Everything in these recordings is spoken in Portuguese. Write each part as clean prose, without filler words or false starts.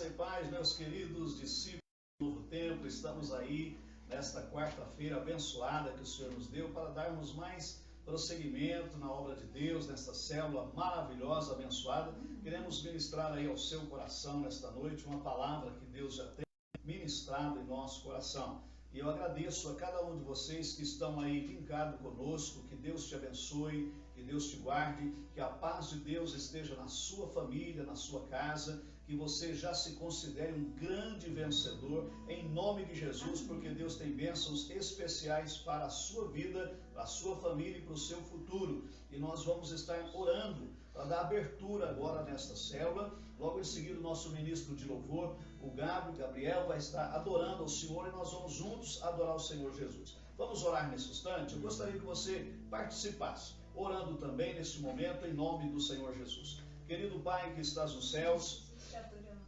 Graça e paz, meus queridos discípulos do Novo Tempo. Estamos aí nesta quarta-feira abençoada que o Senhor nos deu para darmos mais prosseguimento na obra de Deus, nesta célula maravilhosa, abençoada. Queremos ministrar aí ao seu coração nesta noite uma palavra que Deus já tem ministrado em nosso coração. E eu agradeço a cada um de vocês que estão aí linkados conosco. Que Deus te abençoe, que Deus te guarde, que a paz de Deus esteja na sua família, na sua casa, que você já se considere um grande vencedor em nome de Jesus, porque Deus tem bênçãos especiais para a sua vida, para a sua família e para o seu futuro. E nós vamos estar orando para dar abertura agora nesta célula. Logo em seguida, o nosso ministro de louvor, o Gabriel, vai estar adorando ao Senhor e nós vamos juntos adorar o Senhor Jesus. Vamos orar nesse instante? Eu gostaria que você participasse, orando também nesse momento em nome do Senhor Jesus. Querido Pai que estás nos céus,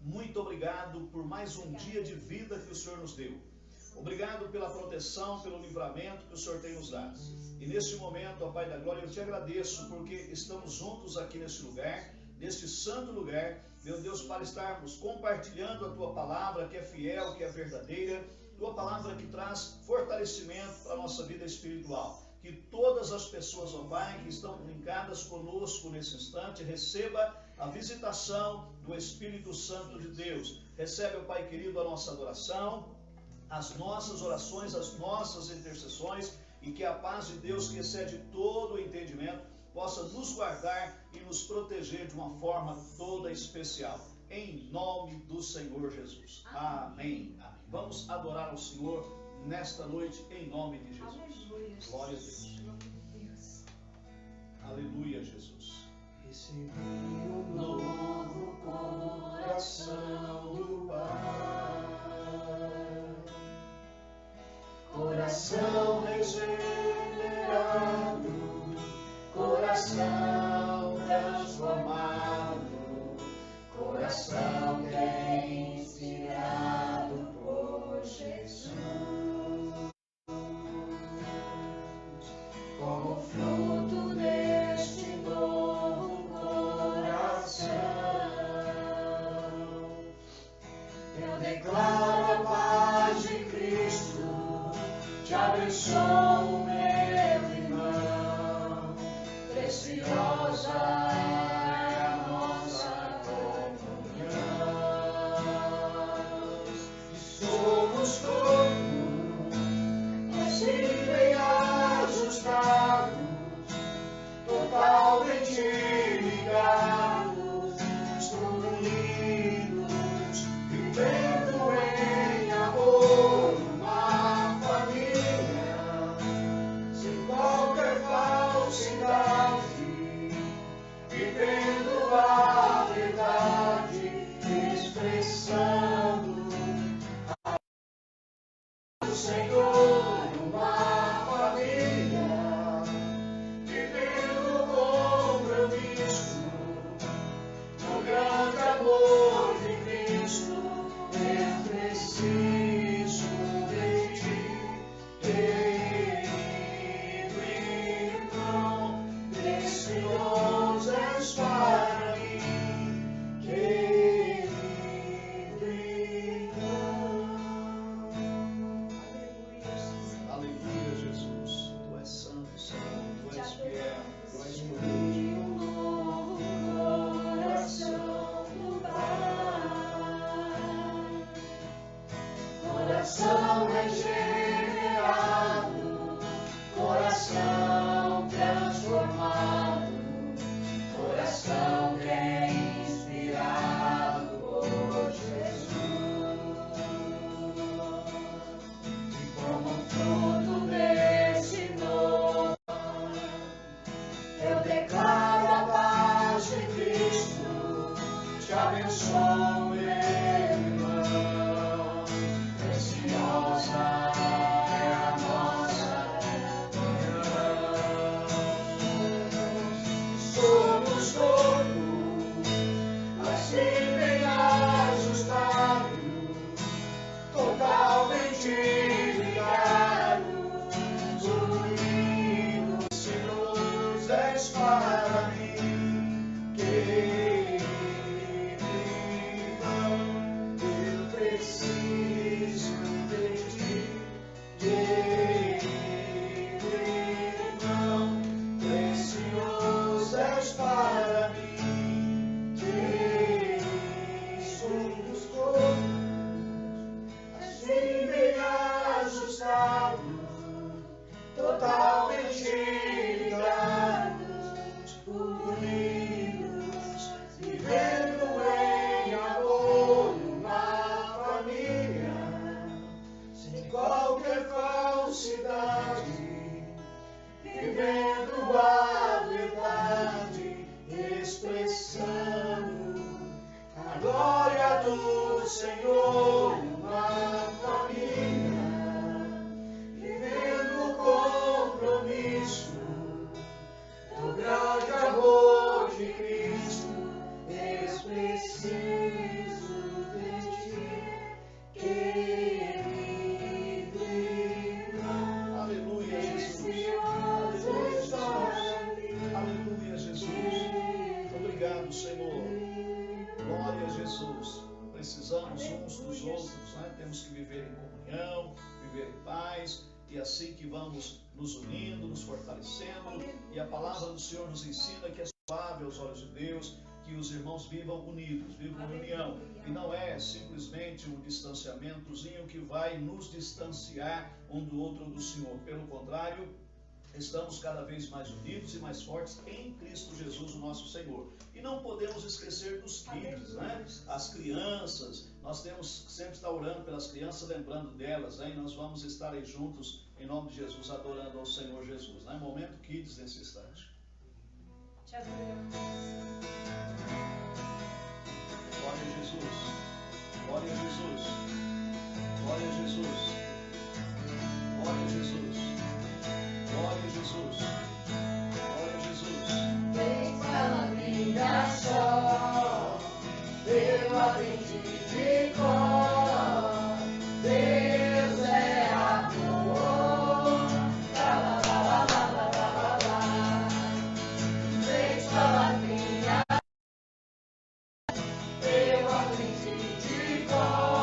muito obrigado por mais um dia de vida que o Senhor nos deu. Obrigado pela proteção, pelo livramento que o Senhor tem nos dado. E neste momento, ó Pai da Glória, eu te agradeço porque estamos juntos aqui neste lugar, neste santo lugar, meu Deus, para estarmos compartilhando a Tua palavra, que é fiel, que é verdadeira, Tua palavra que traz fortalecimento para a nossa vida espiritual. Que todas as pessoas, ó Pai, que estão linkadas conosco nesse instante, receba a visitação do Espírito Santo de Deus. Recebe, ó Pai querido, a nossa adoração, as nossas orações, as nossas intercessões, e que a paz de Deus, que excede todo o entendimento, possa nos guardar e nos proteger de uma forma toda especial. Em nome do Senhor Jesus. Amém. Amém. Vamos adorar ao Senhor nesta noite, em nome de Jesus. Aleluia. Glória a Deus. Aleluia, Jesus. Recebi um novo coração do Pai, coração regenerado, coração transformado, coração que é inspirado por Jesus. Como fruto deste novo coração, eu declaro a paz de Cristo, te abençoo, meu irmão. Preciosa é a nossa comunhão. Somos corpo, assim bem ajustados, totalmente ligados, todos unidos, vivendo em amor, uma família, sem qualquer falsidade, vivendo a verdade, expressando o Senhor, uma família, vivendo o compromisso, no grande amor de Cristo. Eu preciso de ti, querido irmão, precioso és para mim, querido irmão. Aleluia, Jesus. Tu és santo, Senhor. Tu és fiel. Tu és Recebi poderoso. um novo coração do Pai, coração regenerado, coração transformado, coração que é inspirado por Jesus. E como fruto desse novo, eu declaro a paz de Cristo, te abençoo, meu irmão. Preciosa é a nossa comunhão. estamos todos assim bem ajustados, totalmente ligados, unidos, vivendo em amor numa família, sem qualquer falsidade, vivendo a verdade, expressando a glória do Senhor numa família, vivendo o compromisso do grande amor de Cristo. Eu preciso de ti, querido irmão. Aleluia, Jesus. Aleluia, Jesus. Obrigado, Senhor. Glória a Jesus. Precisamos uns dos outros, né? Temos que viver em comunhão, viver em paz, e assim que vamos nos unindo, nos fortalecendo. E a palavra do Senhor nos ensina que é suave aos olhos de Deus, que os irmãos vivam unidos, vivam em união. E não é simplesmente um distanciamentozinho que vai nos distanciar um do outro do Senhor. Pelo contrário, estamos cada vez mais unidos e mais fortes em Cristo Jesus, o nosso Senhor. E não podemos esquecer dos kids, né? As crianças, nós temos que sempre estar orando pelas crianças, lembrando delas, né? E nós vamos estar aí juntos, em nome de Jesus, adorando ao Senhor Jesus, né? Momento kids nesse instante. Te adoramos. Glória a Jesus, glória a Jesus, glória a Jesus, glória a Jesus, glória a Jesus, glória a Jesus. Vem para minha só, eu aprendi de cor. Deus é amor. Vem para minha, eu aprendi de cor.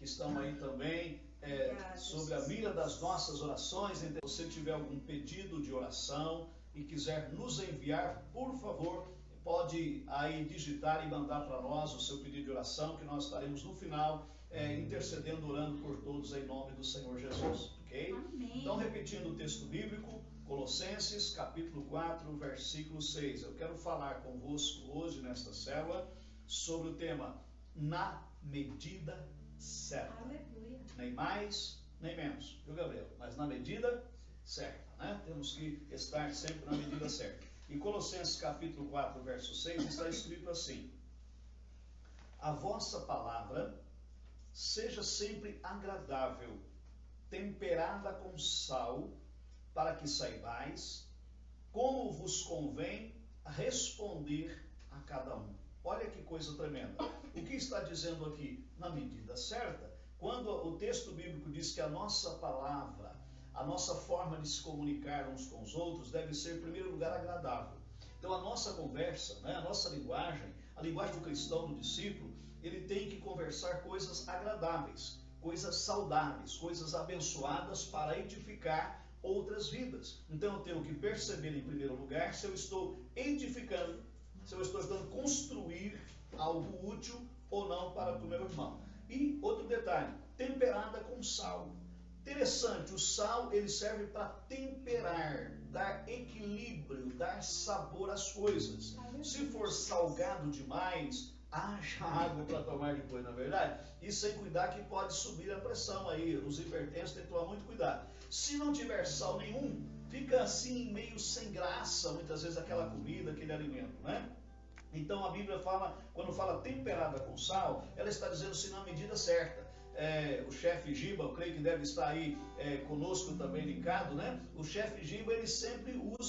Estão aí também sobre a mira das nossas orações. Então, se você tiver algum pedido de oração e quiser nos enviar, por favor, pode aí digitar e mandar para nós o seu pedido de oração, que nós estaremos no final intercedendo, orando por todos em nome do Senhor Jesus, ok? Amém. Então, repetindo o texto bíblico, Colossenses capítulo 4, versículo 6. Eu quero falar convosco hoje nesta célula sobre o tema na medida certa. Aleluia. Nem mais, nem menos, viu, Gabriel? Mas na medida certa, né? Temos que estar sempre na medida certa. Em Colossenses capítulo 4, verso 6, está escrito assim: a vossa palavra seja sempre agradável, temperada com sal, para que saibais como vos convém responder a cada um. Olha que coisa tremenda. O que está dizendo aqui? Na medida certa. Quando o texto bíblico diz que a nossa palavra, a nossa forma de se comunicar uns com os outros deve ser, em primeiro lugar, agradável. Então a nossa conversa, né, a nossa linguagem, a linguagem do cristão, do discípulo, ele tem que conversar coisas agradáveis, coisas saudáveis, coisas abençoadas para edificar outras vidas. Então eu tenho que perceber, em primeiro lugar, se eu estou edificando, se eu estou ajudando a construir algo útil ou não para o meu irmão. E outro detalhe, temperada com sal. Interessante, o sal ele serve para temperar, dar equilíbrio, dar sabor às coisas. Se for salgado demais, haja água para tomar depois, na verdade. E sem cuidar que pode subir a pressão aí, os hipertensos têm que tomar muito cuidado. Se não tiver sal nenhum, fica assim meio sem graça, muitas vezes, aquela comida, aquele alimento, né? Então a Bíblia fala, quando fala temperada com sal, ela está dizendo assim na medida certa. O chefe Giba, eu creio que deve estar aí conosco também linkado, né? O chefe Giba, ele sempre usa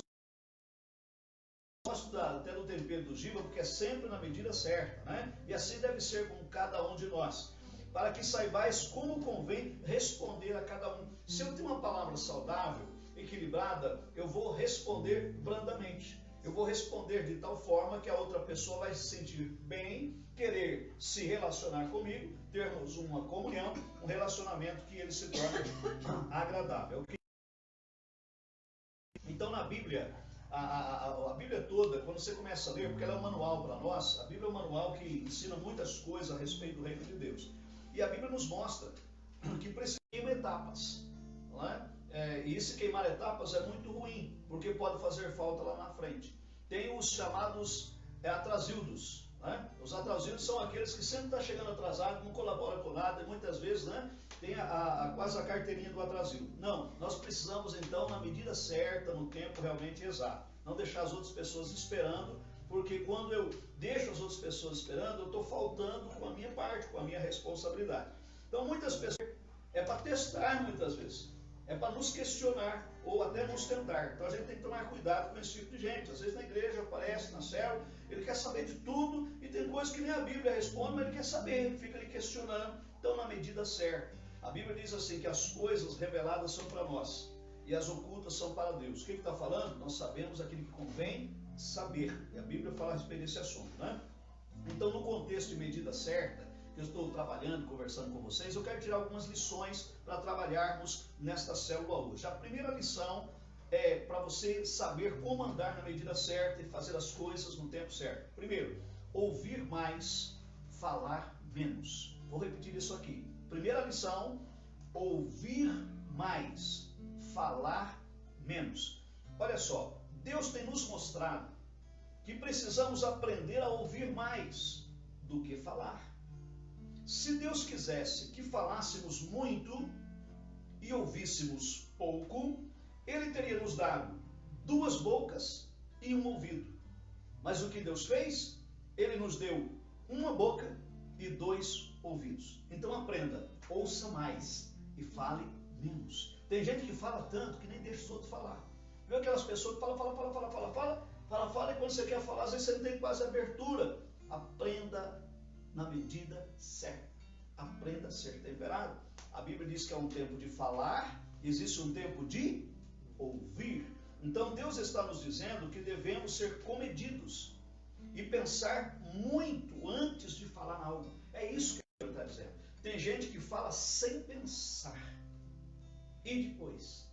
até do tempero do Giba, porque é sempre na medida certa, né? E assim deve ser com cada um de nós, para que saibais como convém responder a cada um. Se eu tenho uma palavra saudável, equilibrada, eu vou responder brandamente. Eu vou responder de tal forma que a outra pessoa vai se sentir bem, querer se relacionar comigo, termos uma comunhão, um relacionamento que ele se torne agradável. Então, na Bíblia, a Bíblia toda, quando você começa a ler, porque ela é um manual para nós, a Bíblia é um manual que ensina muitas coisas a respeito do reino de Deus. E a Bíblia nos mostra que precisa queimar etapas, não é? E esse queimar etapas é muito ruim, porque pode fazer falta lá na frente. Tem os chamados atrasildos, né? Os atrasildos são aqueles que sempre estão chegando atrasado, não colaboram com nada, e muitas vezes, né, tem quase a carteirinha do atrasildo. Não, nós precisamos então, na medida certa, no tempo realmente exato. Não deixar as outras pessoas esperando, porque quando eu deixo as outras pessoas esperando, eu estou faltando com a minha parte, com a minha responsabilidade. Então, muitas pessoas, é para testar muitas vezes. É para nos questionar ou até nos tentar. Então a gente tem que tomar cuidado com esse tipo de gente. Às vezes na igreja aparece, na célula, ele quer saber de tudo e tem coisas que nem a Bíblia responde, mas ele quer saber, ele fica ali questionando. Então, na medida certa. A Bíblia diz assim que as coisas reveladas são para nós e as ocultas são para Deus. O que está falando? Nós sabemos aquilo que convém saber. E a Bíblia fala a respeito desse assunto, né? Então, no contexto de medida certa, que eu estou trabalhando, conversando com vocês, eu quero tirar algumas lições para trabalharmos nesta célula hoje. A primeira lição é para você saber como andar na medida certa e fazer as coisas no tempo certo. Primeiro, ouvir mais, falar menos. Vou repetir isso aqui. Primeira lição, ouvir mais, falar menos. Olha só, Deus tem nos mostrado que precisamos aprender a ouvir mais do que falar. Se Deus quisesse que falássemos muito e ouvíssemos pouco, Ele teria nos dado 2 bocas e 1 ouvido. Mas o que Deus fez? Ele nos deu 1 boca e 2 ouvidos. Então aprenda, ouça mais e fale menos. Tem gente que fala tanto que nem deixa os outros falar. Viu aquelas pessoas que fala, e quando você quer falar, às vezes você não tem quase abertura. Aprenda na medida certa. Aprenda a ser temperado. A Bíblia diz que é um tempo de falar, existe um tempo de ouvir. Então Deus está nos dizendo que devemos ser comedidos e pensar muito antes de falar algo. É isso que Ele está dizendo. Tem gente que fala sem pensar e depois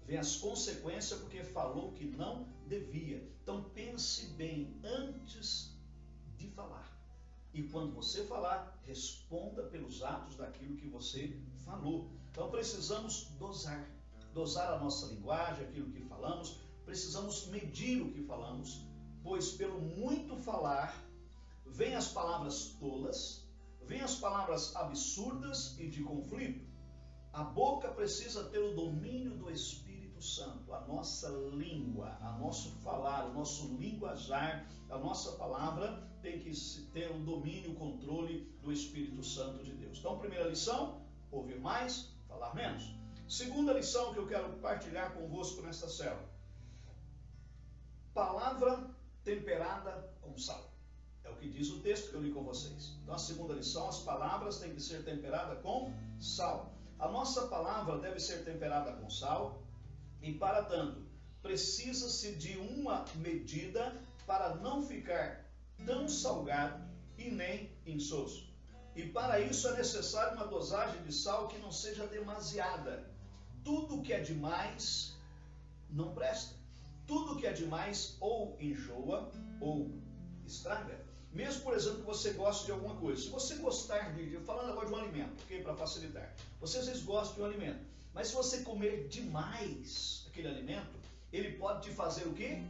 vem as consequências porque falou que não devia. Então pense bem antes de falar. E quando você falar, responda pelos atos daquilo que você falou. Então precisamos dosar a nossa linguagem, aquilo que falamos, precisamos medir o que falamos, pois pelo muito falar, vêm as palavras tolas, vêm as palavras absurdas e de conflito. A boca precisa ter o domínio do Espírito Santo, a nossa língua, a nosso falar, o nosso linguajar, a nossa palavra tem que ter o domínio, o controle do Espírito Santo de Deus. Então, primeira lição, ouvir mais, falar menos. Segunda lição que eu quero partilhar convosco nesta célula. Palavra temperada com sal. É o que diz o texto que eu li com vocês. Então, a segunda lição, as palavras têm que ser temperadas com sal. A nossa palavra deve ser temperada com sal e, para tanto, precisa-se de uma medida para não ficar tão salgado e nem insosso. E para isso é necessário uma dosagem de sal que não seja demasiada. Tudo que é demais não presta. Tudo que é demais ou enjoa ou estraga. Mesmo, por exemplo, que você goste de alguma coisa. Se você gostar falando agora de um alimento, ok? Para facilitar. Você às vezes gosta de um alimento. Mas se você comer demais aquele alimento, ele pode te fazer o quê?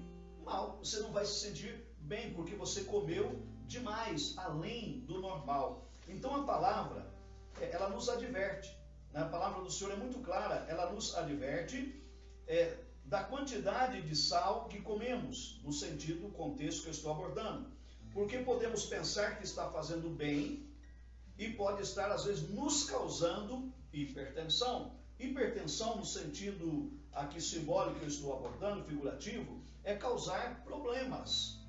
Mal. Você não vai se sentir bem, porque você comeu demais, além do normal. Então a palavra, ela nos adverte. Né? A palavra do Senhor é muito clara. Ela nos adverte da quantidade de sal que comemos, no sentido, contexto que eu estou abordando. Porque podemos pensar que está fazendo bem e pode estar, às vezes, nos causando hipertensão. Hipertensão, no sentido aqui simbólico que eu estou abordando, figurativo, é causar problemas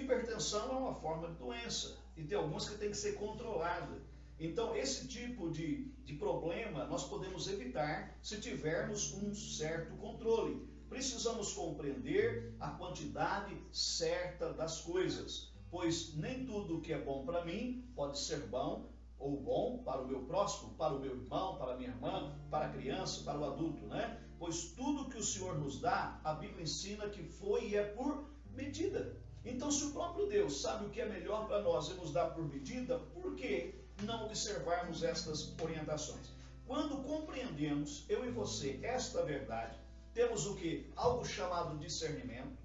hipertensão é uma forma de doença e tem algumas que tem que ser controlada. Então, esse tipo de problema nós podemos evitar se tivermos um certo controle. Precisamos compreender a quantidade certa das coisas, pois nem tudo que é bom para mim pode ser bom ou bom para o meu próximo, para o meu irmão, para a minha irmã, para a criança, para o adulto, né? Pois tudo que o Senhor nos dá, a Bíblia ensina que foi e é por medida. Então, se o próprio Deus sabe o que é melhor para nós e nos dá por medida, por que não observarmos estas orientações? Quando compreendemos, eu e você, esta verdade, temos o que? Algo chamado discernimento,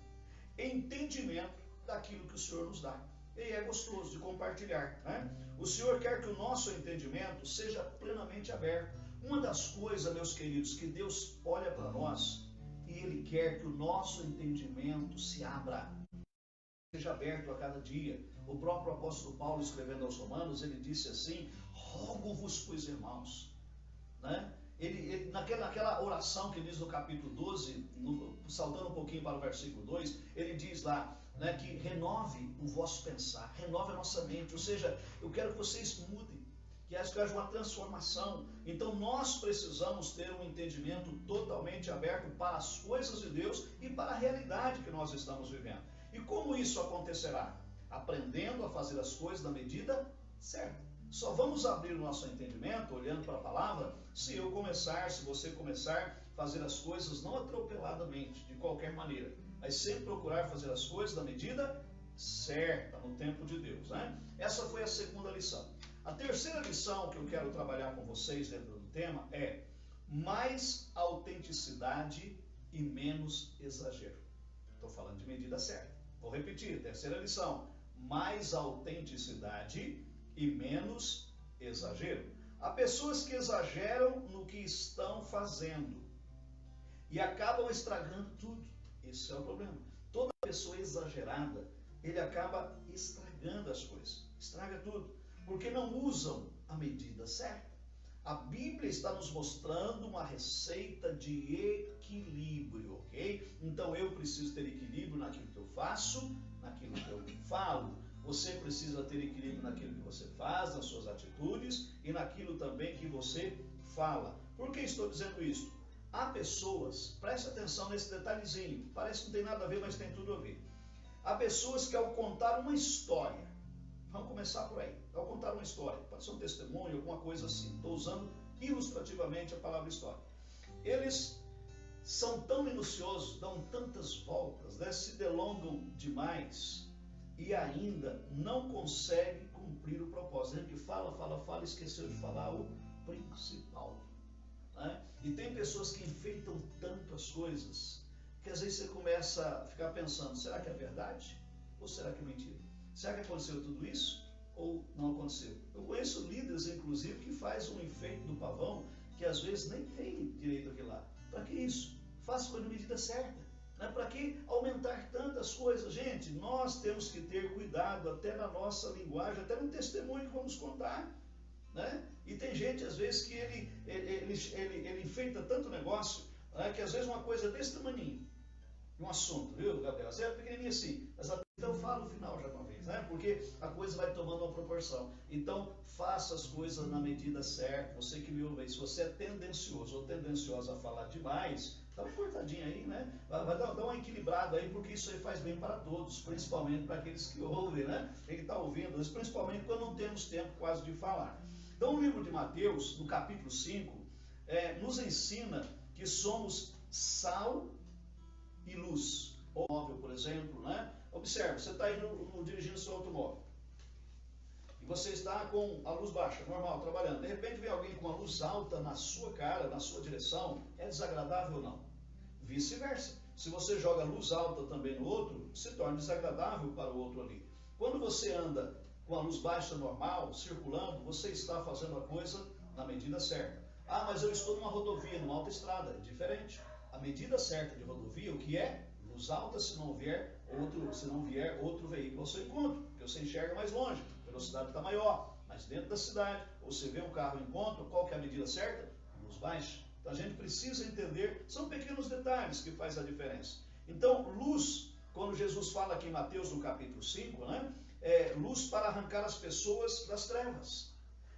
entendimento daquilo que o Senhor nos dá. E é gostoso de compartilhar, né? O Senhor quer que o nosso entendimento seja plenamente aberto. Uma das coisas, meus queridos, que Deus olha para nós e Ele quer que o nosso entendimento se abra, seja aberto a cada dia. O próprio apóstolo Paulo, escrevendo aos Romanos, ele disse assim: rogo-vos, pois, irmãos, né? Naquela oração que diz no capítulo 12, saltando um pouquinho para o versículo 2, ele diz lá, né, que renove o vosso pensar, renove a nossa mente, ou seja, eu quero que vocês mudem, que haja uma transformação. Então nós precisamos ter um entendimento totalmente aberto para as coisas de Deus e para a realidade que nós estamos vivendo. E como isso acontecerá? Aprendendo a fazer as coisas na medida certa. Só vamos abrir o nosso entendimento, olhando para a palavra, se você começar a fazer as coisas não atropeladamente, de qualquer maneira, mas sempre procurar fazer as coisas na medida certa, no tempo de Deus, né? Essa foi a segunda lição. A terceira lição que eu quero trabalhar com vocês dentro do tema é mais autenticidade e menos exagero. Estou falando de medida certa. Vou repetir, terceira lição, mais autenticidade e menos exagero. Há pessoas que exageram no que estão fazendo e acabam estragando tudo. Esse é o problema. Toda pessoa exagerada, ele acaba estragando as coisas, estraga tudo, porque não usam a medida certa. A Bíblia está nos mostrando uma receita de equilíbrio, ok? Então eu preciso ter equilíbrio naquilo que eu faço, naquilo que eu falo. Você precisa ter equilíbrio naquilo que você faz, nas suas atitudes e naquilo também que você fala. Por que estou dizendo isso? Há pessoas, preste atenção nesse detalhezinho, parece que não tem nada a ver, mas tem tudo a ver. Há pessoas que ao contar uma história, vamos começar por aí, ao contar uma história, pode ser um testemunho, alguma coisa assim, estou usando ilustrativamente a palavra história. Eles são tão minuciosos, dão tantas voltas, né, se delongam demais e ainda não conseguem cumprir o propósito. Ele que fala, esqueceu de falar o principal. Né? E tem pessoas que enfeitam tanto as coisas que às vezes você começa a ficar pensando, será que é verdade ou será que é mentira? Será que aconteceu tudo isso ou não aconteceu? Eu conheço líderes, inclusive, que faz um enfeite do pavão que às vezes nem tem direito àquilo lá. Para que isso? Faça com a medida certa. Né? Para que aumentar tantas coisas? Gente, nós temos que ter cuidado até na nossa linguagem, até no testemunho que vamos contar. Né? E tem gente, às vezes, que ele enfeita tanto negócio, né, que às vezes uma coisa desse tamanho, um assunto, viu, Gabriel? Você é pequenininho assim, mas até eu falo o final já uma vez, né? Porque a coisa vai tomando uma proporção. Então, faça as coisas na medida certa. Você que me ouve aí, se você é tendencioso ou tendenciosa a falar demais, dá uma cortadinha aí, né? Vai dar uma equilibrada aí, porque isso aí faz bem para todos, principalmente para aqueles que ouvem, né? Quem está ouvindo, principalmente quando não temos tempo quase de falar. Então, o livro de Mateus, no capítulo 5, nos ensina que somos sal e luz. O automóvel, por exemplo, né? Observe, você está aí dirigindo seu automóvel e você está com a luz baixa, normal, trabalhando. De repente vem alguém com a luz alta na sua cara, na sua direção, é desagradável ou não? Vice-versa. Se você joga luz alta também no outro, se torna desagradável para o outro ali. Quando você anda com a luz baixa normal, circulando, você está fazendo a coisa na medida certa. Ah, mas eu estou numa rodovia, numa autoestrada, é diferente. A medida certa de rodovia, o que é? Luz alta se não vier outro veículo ao seu encontro, porque você enxerga mais longe, a velocidade está maior, mas dentro da cidade, ou você vê um carro ao encontro, qual que é a medida certa? Luz baixa. Então a gente precisa entender, são pequenos detalhes que fazem a diferença. Então, luz quando Jesus fala aqui em Mateus, no capítulo 5, né? Luz para arrancar as pessoas das trevas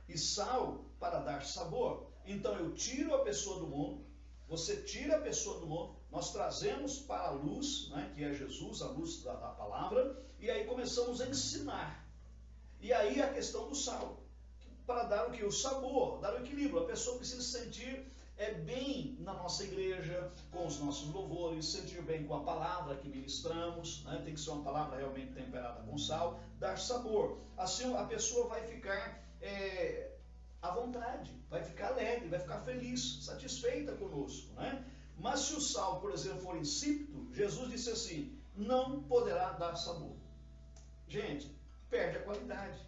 e sal para dar sabor. Então eu tiro a pessoa do mundo, você tira a pessoa do mundo, nós trazemos para a luz, né, que é Jesus, a luz da palavra, e aí começamos a ensinar. E aí a questão do sal, para dar o que? O sabor, dar o equilíbrio. A pessoa precisa se sentir bem na nossa igreja, com os nossos louvores, sentir bem com a palavra que ministramos, né? Tem que ser uma palavra realmente temperada com sal, dar sabor. Assim a pessoa vai ficar à vontade, vai ficar alegre, vai ficar feliz, satisfeita conosco, né? Mas se o sal, por exemplo, for insípido, Jesus disse assim, não poderá dar sabor. Gente, perde a qualidade.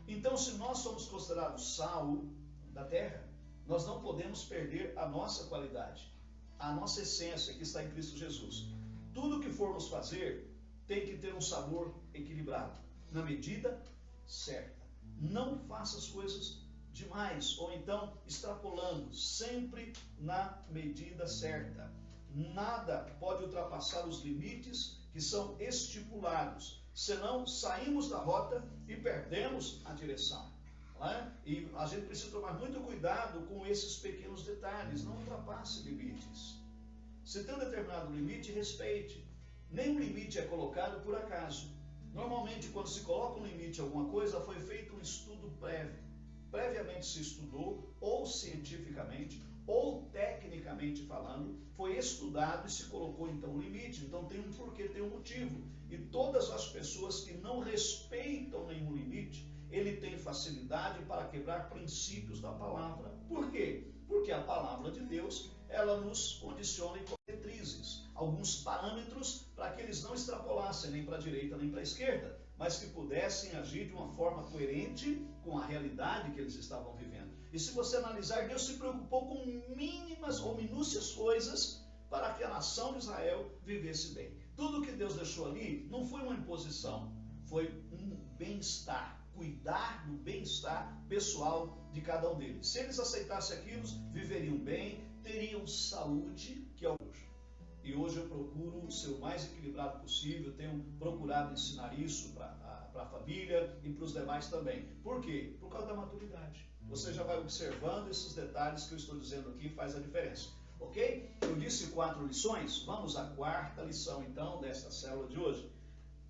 Então, se nós somos considerados sal da terra, nós não podemos perder a nossa qualidade, a nossa essência que está em Cristo Jesus. Tudo que formos fazer tem que ter um sabor equilibrado, na medida certa. Não faça as coisas demais, ou então extrapolando, sempre na medida certa. Nada pode ultrapassar os limites que são estipulados, senão saímos da rota e perdemos a direção. E a gente precisa tomar muito cuidado com esses pequenos detalhes, não ultrapasse limites. Se tem um determinado limite, respeite. Nenhum limite é colocado por acaso. Normalmente, quando se coloca um limite a alguma coisa, foi feito um estudo prévio. Previamente se estudou, ou cientificamente, ou tecnicamente falando, foi estudado e se colocou então um limite. Então tem um porquê, tem um motivo. E todas as pessoas que não respeitam nenhum limite, ele tem facilidade para quebrar princípios da palavra. Por quê? Porque a palavra de Deus, ela nos condiciona em diretrizes, alguns parâmetros para que eles não extrapolassem nem para a direita nem para a esquerda, mas que pudessem agir de uma forma coerente com a realidade que eles estavam vivendo. E se você analisar, Deus se preocupou com mínimas ou minúcias coisas para que a nação de Israel vivesse bem. Tudo que Deus deixou ali não foi uma imposição, foi um bem-estar. Cuidar do bem-estar pessoal de cada um deles. Se eles aceitassem aquilo, viveriam bem, teriam saúde, que é o hoje. E hoje eu procuro ser o mais equilibrado possível, tenho procurado ensinar isso para a família e para os demais também. Por quê? Por causa da maturidade. Você já vai observando esses detalhes que eu estou dizendo aqui, faz a diferença. Ok? Eu disse 4 lições, vamos à 4ª lição então, desta célula de hoje.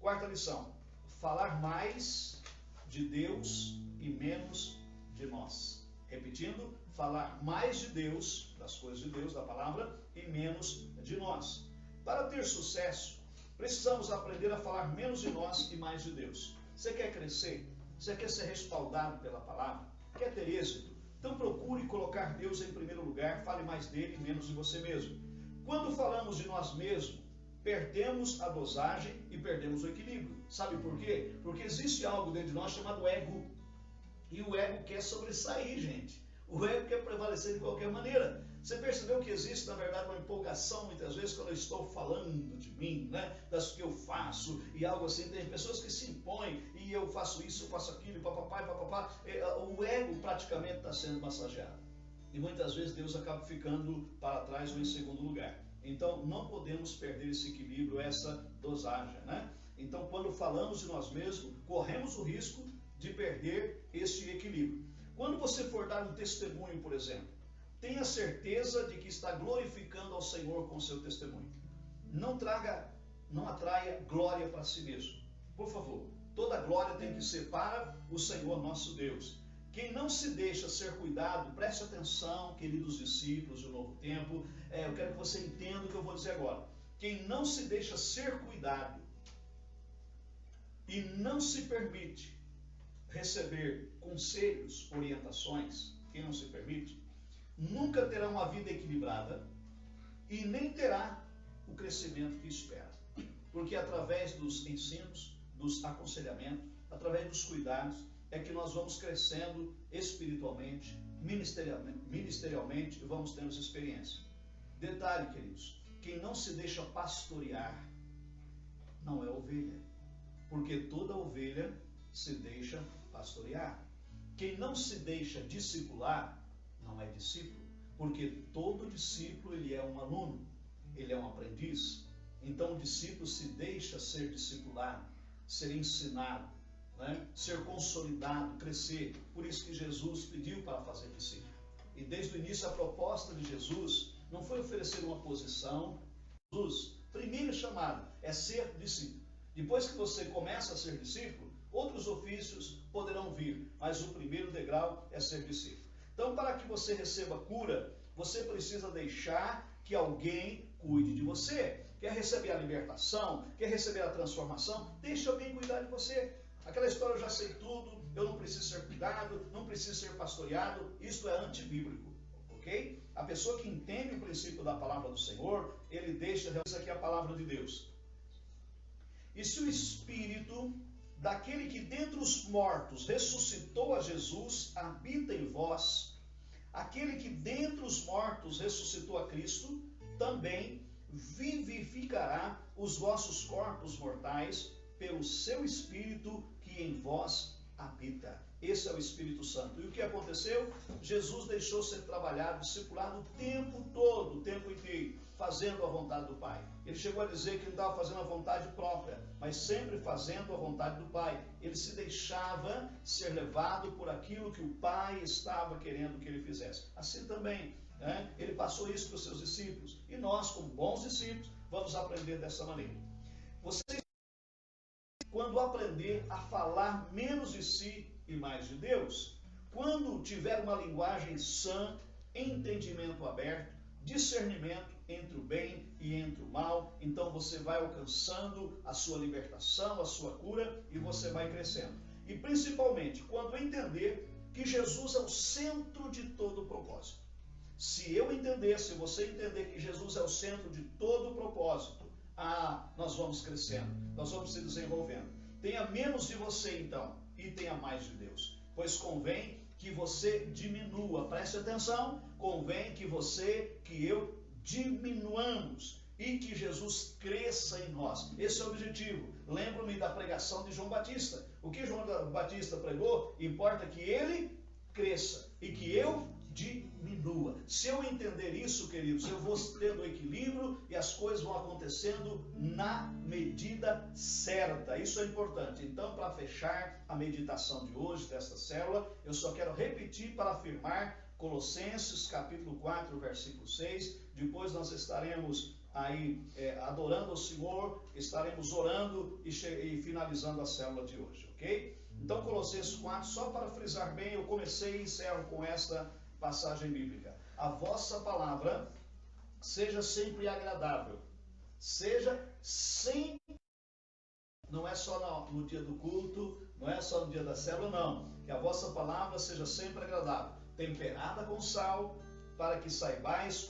4ª lição, falar mais de Deus e menos de nós. Repetindo, falar mais de Deus, das coisas de Deus, da palavra, e menos de nós. Para ter sucesso, precisamos aprender a falar menos de nós e mais de Deus. Você quer crescer? Você quer ser respaldado pela palavra? Quer ter êxito? Então procure colocar Deus em primeiro lugar, fale mais dele e menos de você mesmo. Quando falamos de nós mesmos, perdemos a dosagem e perdemos o equilíbrio. Sabe por quê? Porque existe algo dentro de nós chamado ego. E o ego quer sobressair, gente. O ego quer prevalecer de qualquer maneira. Você percebeu que existe, na verdade, uma empolgação, muitas vezes, quando eu estou falando de mim, né? Das que eu faço, e algo assim. Tem pessoas que se impõem, e eu faço isso, eu faço aquilo, papapá, papapá. O ego praticamente está sendo massageado. E muitas vezes Deus acaba ficando para trás ou em segundo lugar. Então, não podemos perder esse equilíbrio, essa dosagem, né? Então, quando falamos de nós mesmos, corremos o risco de perder esse equilíbrio. Quando você for dar um testemunho, por exemplo, tenha certeza de que está glorificando ao Senhor com o seu testemunho. Não atraia glória para si mesmo. Por favor, toda glória tem que ser para o Senhor nosso Deus. Quem não se deixa ser cuidado, preste atenção, queridos discípulos do Novo Tempo, eu quero que você entenda o que eu vou dizer agora. Quem não se deixa ser cuidado e não se permite receber conselhos, orientações, quem não se permite, nunca terá uma vida equilibrada e nem terá o crescimento que espera. Porque através dos ensinos, dos aconselhamentos, através dos cuidados, é que nós vamos crescendo espiritualmente, ministerialmente e vamos tendo essa experiência. Detalhe, queridos, quem não se deixa pastorear não é ovelha, porque toda ovelha se deixa pastorear. Quem não se deixa discipular não é discípulo, porque todo discípulo ele é um aluno, ele é um aprendiz. Então o discípulo se deixa ser discipulado, ser ensinado, né? Ser consolidado, crescer. Por isso que Jesus pediu para fazer discípulo. E desde o início a proposta de Jesus não foi oferecer uma posição. Jesus, primeiro chamado é ser discípulo. Depois que você começa a ser discípulo, outros ofícios poderão vir, mas o primeiro degrau é ser discípulo. Então, para que você receba cura, você precisa deixar que alguém cuide de você. Quer receber a libertação, quer receber a transformação, deixa alguém cuidar de você. Aquela história, eu já sei tudo, eu não preciso ser cuidado, não preciso ser pastoreado, isso é antibíblico, ok? A pessoa que entende o princípio da palavra do Senhor, ele deixa, realiza aqui a palavra de Deus. E se o Espírito daquele que dentre os mortos ressuscitou a Jesus habita em vós, aquele que dentre os mortos ressuscitou a Cristo, também vivificará os vossos corpos mortais pelo seu Espírito que em vós habita. Esse é o Espírito Santo. E o que aconteceu? Jesus deixou ser trabalhado, discipulado o tempo todo, o tempo inteiro, fazendo a vontade do Pai. Ele chegou a dizer que não estava fazendo a vontade própria, mas sempre fazendo a vontade do Pai. Ele se deixava ser levado por aquilo que o Pai estava querendo que ele fizesse. Assim também, né? Ele passou isso para os seus discípulos. E nós, como bons discípulos, vamos aprender dessa maneira. Vocês, quando aprender a falar menos de si e mais de Deus, quando tiver uma linguagem sã, entendimento aberto, discernimento entre o bem e entre o mal, então você vai alcançando a sua libertação, a sua cura, e você vai crescendo. E principalmente quando entender que Jesus é o centro de todo o propósito. Se eu entender, se você entender que Jesus é o centro de todo o propósito, nós vamos crescendo, nós vamos se desenvolvendo. Tenha menos de você então, e tenha mais de Deus, pois convém que você diminua, preste atenção, convém que eu diminuamos e que Jesus cresça em nós. Esse é o objetivo. Lembro-me da pregação de João Batista. O que João Batista pregou? Importa que ele cresça e que eu diminua. Se eu entender isso, queridos, eu vou tendo equilíbrio e as coisas vão acontecendo na medida certa. Isso é importante. Então, para fechar a meditação de hoje, desta célula, eu só quero repetir para afirmar Colossenses capítulo 4, versículo 6. Depois nós estaremos aí adorando ao Senhor, estaremos orando e finalizando a célula de hoje, ok? Então, Colossenses 4, só para frisar bem, eu comecei e encerro com esta passagem bíblica. A vossa palavra seja sempre agradável, seja sempre, não é só no dia do culto, não é só no dia da célula, não, que a vossa palavra seja sempre agradável, temperada com sal, para que saibais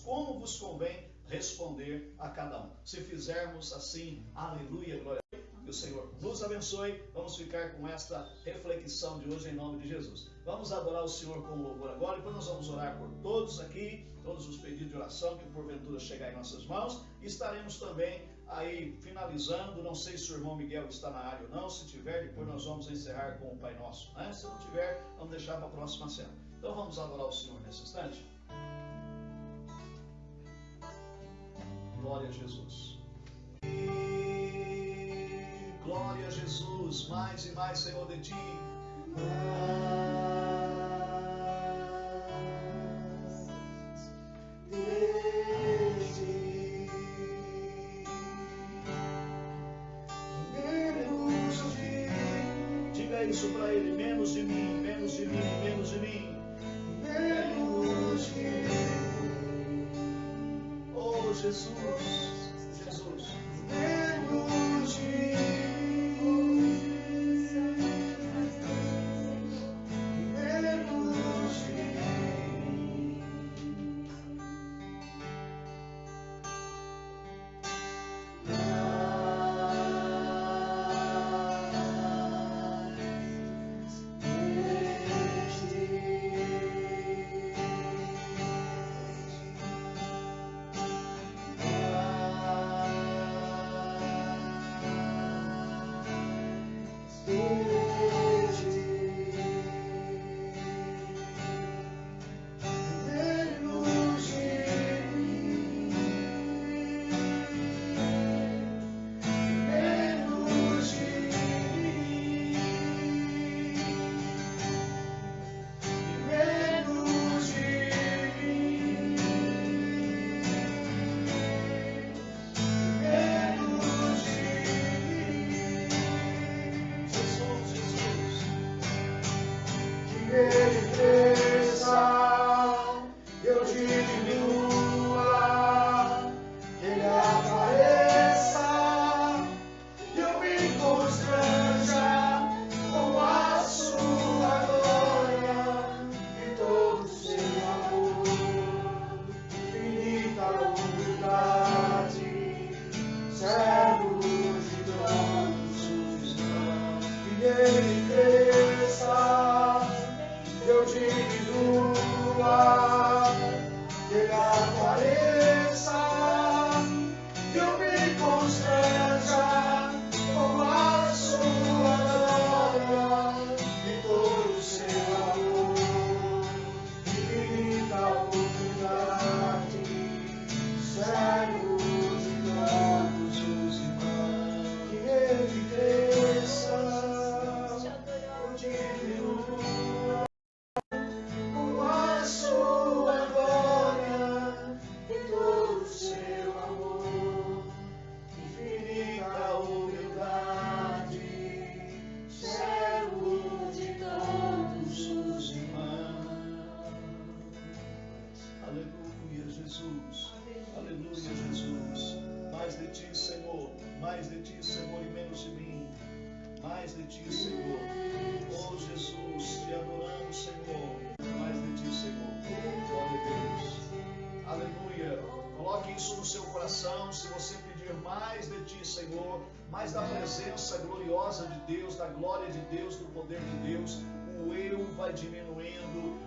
como vos convém responder a cada um. Se fizermos assim, aleluia, glória a Deus. Que o Senhor nos abençoe. Vamos ficar com esta reflexão de hoje em nome de Jesus. Vamos adorar o Senhor com louvor agora, depois nós vamos orar por todos aqui, todos os pedidos de oração que porventura chegar em nossas mãos. E estaremos também aí finalizando, não sei se o irmão Miguel está na área ou não, se tiver, depois nós vamos encerrar com o Pai Nosso, né? Se não tiver, vamos deixar para a próxima cena. Então vamos adorar o Senhor nesse instante. Glória a Jesus. Glória a Jesus, mais e mais, Senhor, de Ti. Diga isso para Ele, menos de mim, menos de mim, menos de mim. Menos de mim. Oh, Jesus, Jesus. Menos de mim. Ele cresça, eu diminua, Ele apareça, eu me constranja com a sua glória e todo o seu amor, infinita humildade, servo de todos os irmãos. E Ele cresça, eu diminua, Ele apareça, eu me constranja com a sua glória e todo o seu amor, infinita humildade, servo de todos os irmãos. Que Ele cresça, eu diminua, com a sua glória e todo o seu amor, infinita humildade, servo de todos os irmãos. Aleluia, Jesus. Aleluia, Jesus. Mais de ti, Senhor. Mais de ti, Senhor, e menos de mim. Mais de ti, Senhor. Oh, Jesus, te adoramos, Senhor. Mais de ti, Senhor. Glória a Deus. Aleluia. Coloque isso no seu coração. Se você pedir mais de ti, Senhor, mais da presença gloriosa de Deus, da glória de Deus, do poder de Deus, o eu vai diminuindo,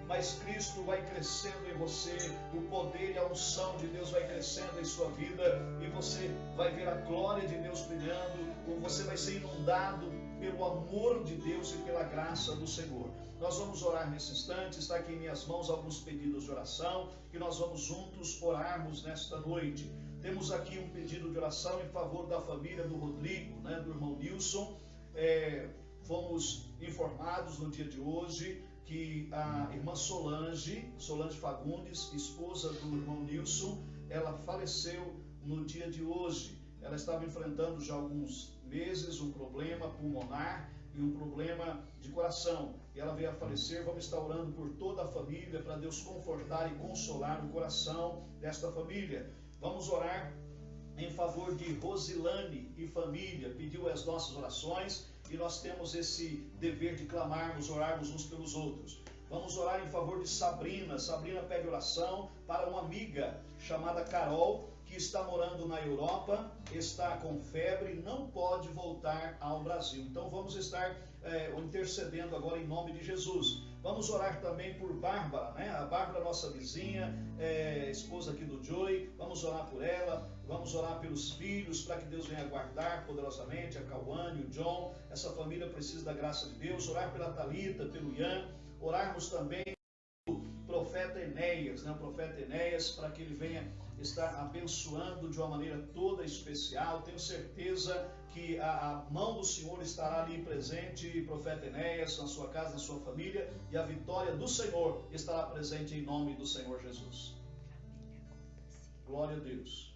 mas Cristo vai crescendo em você, o poder e a unção de Deus vai crescendo em sua vida, e você vai ver a glória de Deus brilhando, você vai ser inundado pelo amor de Deus e pela graça do Senhor. Nós vamos orar nesse instante, está aqui em minhas mãos alguns pedidos de oração, que nós vamos juntos orarmos nesta noite. Temos aqui um pedido de oração em favor da família do Rodrigo, do irmão Nilson. Fomos informados no dia de hoje que a irmã Solange Fagundes, esposa do irmão Nilson, ela faleceu no dia de hoje. Ela estava enfrentando já há alguns meses um problema pulmonar e um problema de coração. E ela veio a falecer. Vamos estar orando por toda a família, para Deus confortar e consolar o coração desta família. Vamos orar em favor de Rosilane e família, pediu as nossas orações, e nós temos esse dever de clamarmos, orarmos uns pelos outros. Vamos orar em favor de Sabrina. Sabrina pede oração para uma amiga chamada Carol, que está morando na Europa, está com febre e não pode voltar ao Brasil. Então vamos estar intercedendo agora em nome de Jesus. Vamos orar também por Bárbara, a Bárbara, nossa vizinha, esposa aqui do Joey. Vamos orar por ela, vamos orar pelos filhos, para que Deus venha guardar poderosamente a Cauane, o John. Essa família precisa da graça de Deus. Orar pela Thalita, pelo Ian. Orarmos também pelo profeta Enéas, o profeta Enéas, para que ele venha estar abençoando de uma maneira toda especial. Tenho certeza que a mão do Senhor estará ali presente, profeta Enéas, na sua casa, na sua família, e a vitória do Senhor estará presente em nome do Senhor Jesus. Glória a Deus.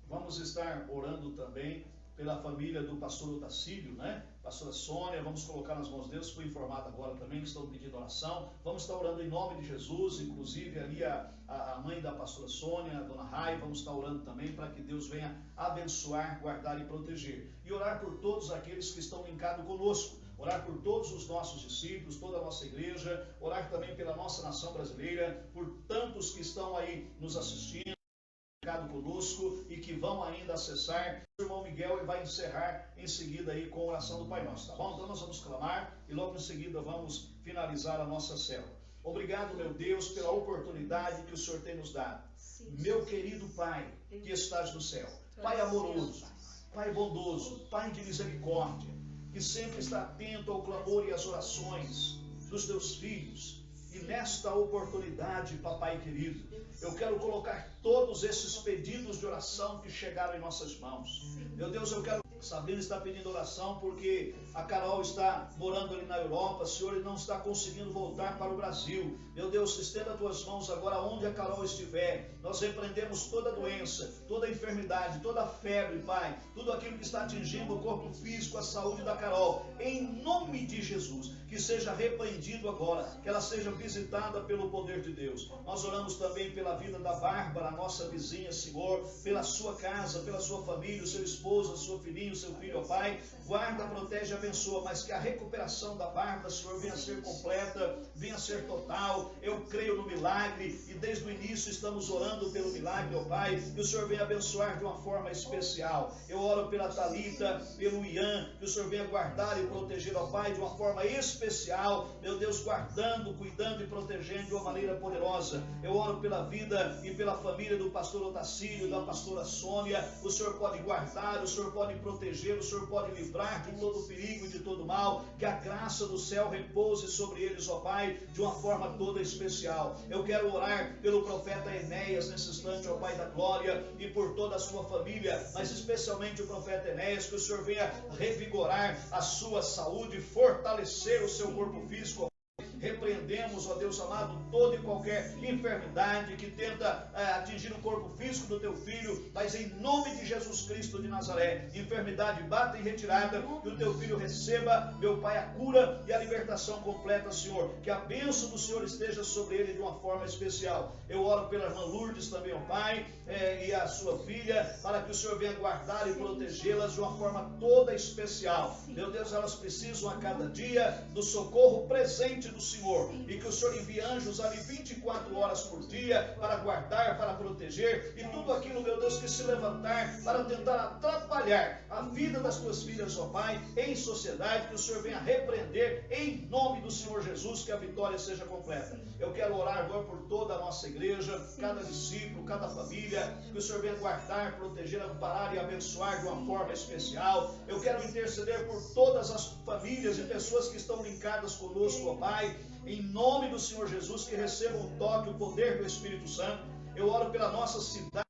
Vamos estar orando também pela família do pastor Otacílio, pastora Sônia. Vamos colocar nas mãos de Deus. Fui informado agora também que estão pedindo oração. Vamos estar orando em nome de Jesus, inclusive ali a mãe da pastora Sônia, a dona Rai. Vamos estar orando também para que Deus venha abençoar, guardar e proteger. E orar por todos aqueles que estão linkados conosco. Orar por todos os nossos discípulos, toda a nossa igreja. Orar também pela nossa nação brasileira, por tantos que estão aí nos assistindo conosco e que vão ainda acessar. O irmão Miguel ele vai encerrar em seguida aí com a oração do Pai Nosso, tá bom? Então nós vamos clamar e logo em seguida vamos finalizar a nossa célula. Obrigado, meu Deus, pela oportunidade que o Senhor tem nos dado. Meu querido Pai, que estás no céu, Pai amoroso, Pai bondoso, Pai de misericórdia, que sempre está atento ao clamor e às orações dos teus filhos. E nesta oportunidade, papai querido, eu quero colocar todos esses pedidos de oração que chegaram em nossas mãos. Meu Deus, eu quero Sabrina está pedindo oração porque a Carol está morando ali na Europa, Senhor, e não está conseguindo voltar para o Brasil. Meu Deus, estenda as tuas mãos agora onde a Carol estiver. Nós repreendemos toda doença, toda enfermidade, toda febre, Pai, tudo aquilo que está atingindo o corpo físico, a saúde da Carol, em nome de Jesus, que seja repreendido agora, que ela seja visitada pelo poder de Deus. Nós oramos também pela vida da Bárbara, nossa vizinha, Senhor, pela sua casa, pela sua família, o seu esposo, a sua filhinha, o seu filho, ó Pai, guarda, protege e abençoa, mas que a recuperação da Bárbara, Senhor, venha a ser completa, venha a ser total. Eu creio no milagre e desde o início estamos orando pelo milagre, ó Pai, que o Senhor venha abençoar de uma forma especial. Eu oro pela Thalita, pelo Ian, que o Senhor venha guardar e proteger, ó Pai, de uma forma especial, meu Deus, guardando, cuidando e protegendo de uma maneira poderosa. Eu oro pela vida e pela família do pastor Otacílio, da pastora Sônia. O Senhor pode guardar, o Senhor pode proteger, o Senhor pode livrar de todo perigo e de todo mal, que a graça do céu repouse sobre eles, ó Pai, de uma forma toda especial. Eu quero orar pelo profeta Enéas nesse instante, ó Pai da glória, e por toda a sua família, mas especialmente o profeta Enéas, que o Senhor venha revigorar a sua saúde, fortalecer o seu corpo físico. Repreendemos, ó Deus amado, toda e qualquer enfermidade que tenta atingir o corpo físico do teu filho, mas em nome de Jesus Cristo de Nazaré, enfermidade bata em retirada, que o teu filho receba, meu Pai, a cura e a libertação completa, Senhor, que a bênção do Senhor esteja sobre ele de uma forma especial. Eu oro pela irmã Lourdes também, ó Pai, e a sua filha, para que o Senhor venha guardar e protegê-las de uma forma toda especial. Meu Deus, elas precisam a cada dia do socorro presente do Senhor, e que o Senhor envie anjos ali 24 horas por dia para guardar, para proteger, e tudo aquilo, meu Deus, que se levantar para tentar atrapalhar a vida das tuas filhas, ó Pai, em sociedade, que o Senhor venha repreender em nome do Senhor Jesus, que a vitória seja completa. Eu quero orar agora por toda a nossa igreja, cada discípulo, cada família, que o Senhor venha guardar, proteger, amparar e abençoar de uma forma especial. Eu quero interceder por todas as famílias e pessoas que estão linkadas conosco, ó Pai, em nome do Senhor Jesus, que recebam o toque, o poder do Espírito Santo. Eu oro pela nossa cidade,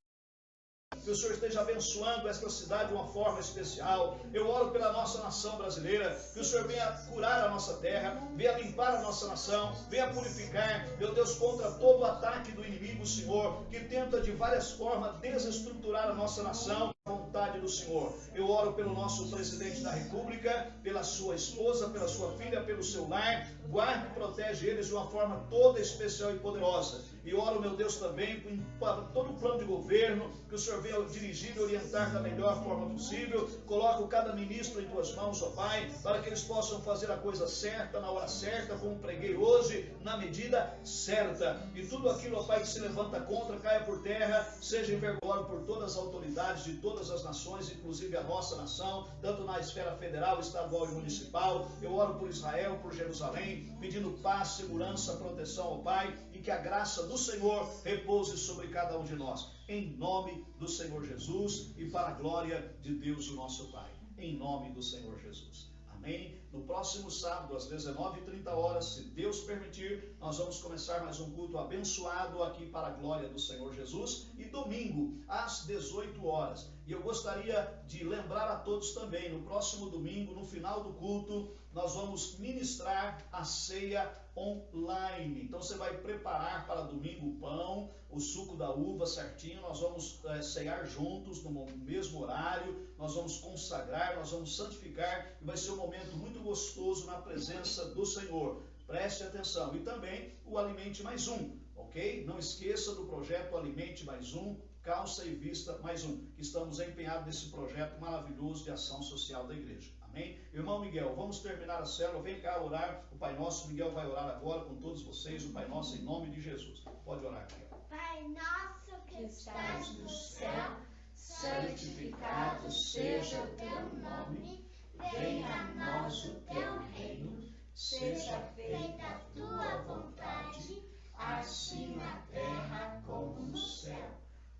que o Senhor esteja abençoando esta cidade de uma forma especial. Eu oro pela nossa nação brasileira, que o Senhor venha curar a nossa terra, venha limpar a nossa nação, venha purificar, meu Deus, contra todo o ataque do inimigo, Senhor, que tenta de várias formas desestruturar a nossa nação. Vontade do Senhor. Eu oro pelo nosso presidente da República, pela sua esposa, pela sua filha, pelo seu lar. Guarde e protege eles de uma forma toda especial e poderosa. E oro, meu Deus, também para todo o plano de governo, que o Senhor venha dirigir e orientar da melhor forma possível. Coloco cada ministro em tuas mãos, ó Pai, para que eles possam fazer a coisa certa, na hora certa, como preguei hoje, na medida certa. E tudo aquilo, ó Pai, que se levanta contra, caia por terra, seja envergonhado por todas as autoridades de todas as nações, inclusive a nossa nação, tanto na esfera federal, estadual e municipal. Eu oro por Israel, por Jerusalém, pedindo paz, segurança, proteção, ó Pai, e que a graça do Senhor repouse sobre cada um de nós. Em nome do Senhor Jesus e para a glória de Deus, o nosso Pai. Em nome do Senhor Jesus. Amém? No próximo sábado, às 19h30, se Deus permitir, nós vamos começar mais um culto abençoado aqui para a glória do Senhor Jesus. E domingo, às 18 horas. E eu gostaria de lembrar a todos também, no próximo domingo, no final do culto, nós vamos ministrar a ceia online. Então você vai preparar para domingo o pão, o suco da uva certinho, nós vamos ceiar juntos no mesmo horário, nós vamos consagrar, nós vamos santificar, e vai ser um momento muito gostoso na presença do Senhor. Preste atenção. E também o Alimente Mais Um, ok? Não esqueça do projeto Alimente Mais Um, Calça e Vista Mais Um, que estamos empenhados nesse projeto maravilhoso de ação social da igreja. Amém? Irmão Miguel, vamos terminar a célula. Vem cá orar o Pai Nosso. Miguel vai orar agora com todos vocês, o Pai Nosso, em nome de Jesus. Pode orar, Miguel. Pai nosso que estás no céu, santificado seja o teu nome. Venha a nós o teu reino. Seja feita a tua vontade, assim na terra como no céu.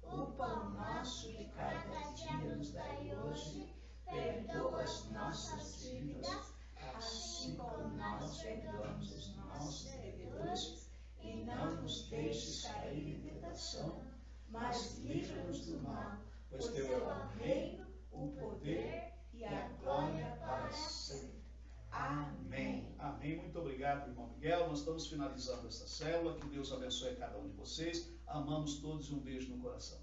O pão nosso de cada dia nos dai hoje. Perdoa as nossas dívidas, assim como nós perdoamos os nossos devedores, e não nos deixes cair em tentação, mas livra-nos do mal, pois teu é o reino, o poder e obrigado, irmão Miguel. Nós estamos finalizando essa célula. Que Deus abençoe a cada um de vocês. Amamos todos e um beijo no coração.